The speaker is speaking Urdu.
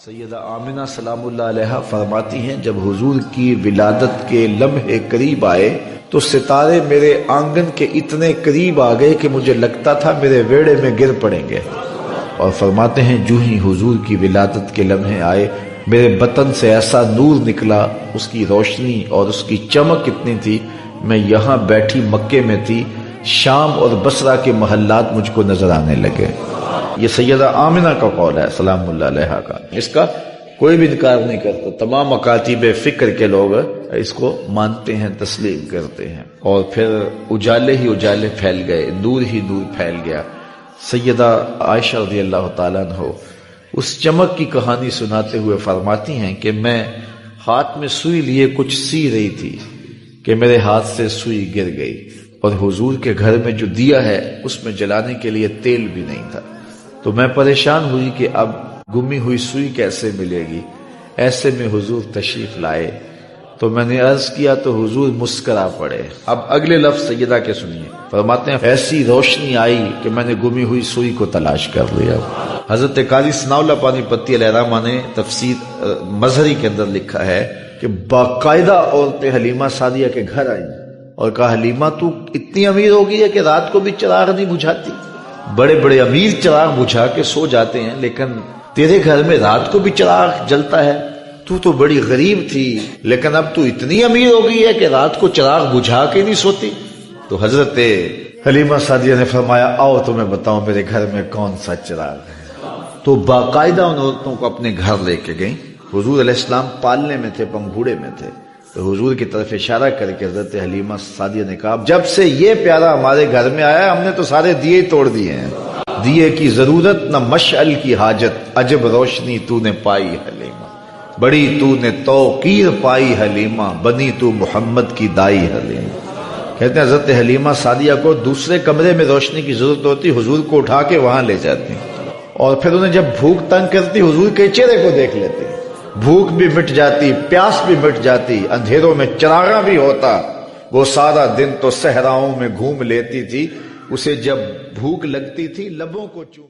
سیدہ آمنہ سلام اللہ علیہا فرماتی ہیں جب حضور کی ولادت کے لمحے قریب آئے تو ستارے میرے آنگن کے اتنے قریب آ گئے کہ مجھے لگتا تھا میرے ویڑے میں گر پڑیں گے. اور فرماتے ہیں جو ہی حضور کی ولادت کے لمحے آئے میرے بطن سے ایسا نور نکلا، اس کی روشنی اور اس کی چمک اتنی تھی، میں یہاں بیٹھی مکے میں تھی، شام اور بصرہ کے محلات مجھ کو نظر آنے لگے. یہ سیدہ آمنہ کا قول ہے سلام اللہ علیہا کا، اس کا کوئی بھی انکار نہیں کرتا. تمام مکاتب فکر کے لوگ اس کو مانتے ہیں، تسلیم کرتے ہیں. اور پھر اجالے ہی اجالے پھیل گئے، نور ہی نور پھیل گیا. سیدہ عائشہ رضی اللہ تعالیٰ عنہ اس چمک کی کہانی سناتے ہوئے فرماتی ہیں کہ میں ہاتھ میں سوئی لیے کچھ سی رہی تھی کہ میرے ہاتھ سے سوئی گر گئی، اور حضور کے گھر میں جو دیا ہے اس میں جلانے کے لیے تیل بھی نہیں تھا. تو میں پریشان ہوئی کہ اب گمی ہوئی سوئی کیسے ملے گی. ایسے میں حضور تشریف لائے تو میں نے عرض کیا تو حضور مسکرا پڑے. اب اگلے لفظ سیدہ کے سنیے، فرماتے ہیں ایسی روشنی آئی کہ میں نے گمی ہوئی سوئی کو تلاش کر لیا. حضرت قاضی ثناء اللہ پانی پتی علیہ الرحمہ نے تفسیر مظہری کے اندر لکھا ہے کہ باقاعدہ عورتیں حلیمہ سعدیہ کے گھر آئیں اور کہا حلیمہ تو اتنی امیر ہو گئی ہے کہ رات کو بھی چراغ نہیں بجھاتی. بڑے بڑے امیر چراغ بجھا کے سو جاتے ہیں لیکن تیرے گھر میں رات کو بھی چراغ جلتا ہے. تو بڑی غریب تھی لیکن اب تو اتنی امیر ہو گئی ہے کہ رات کو چراغ بجھا کے نہیں سوتی. تو حضرت حلیمہ سعدیہ نے فرمایا آؤ تمہیں بتاؤں میرے گھر میں کون سا چراغ ہے. تو باقاعدہ ان عورتوں کو اپنے گھر لے کے گئیں. حضور علیہ السلام پالنے میں تھے، پنگھوڑے میں تھے. تو حضور کی طرف اشارہ کر کے حضرت حلیمہ سعدیہ نے کہا جب سے یہ پیارا ہمارے گھر میں آیا ہم نے تو سارے دیے توڑ دیے ہیں. دیے کی ضرورت نہ مشعل کی حاجت، عجب روشنی تو نے پائی حلیمہ، بڑی تو نے توقیر پائی حلیمہ، بنی تو محمد کی دائی حلیمہ. کہتے ہیں حضرت حلیمہ سعدیہ کو دوسرے کمرے میں روشنی کی ضرورت ہوتی، حضور کو اٹھا کے وہاں لے جاتی، اور پھر انہیں جب بھوک تنگ کرتی حضور کے چہرے کو دیکھ لیتے. بھوک بھی مٹ جاتی، پیاس بھی مٹ جاتی، اندھیروں میں چراغاں بھی ہوتا. وہ سارا دن تو صحراؤں میں گھوم لیتی تھی، اسے جب بھوک لگتی تھی لبوں کو چوم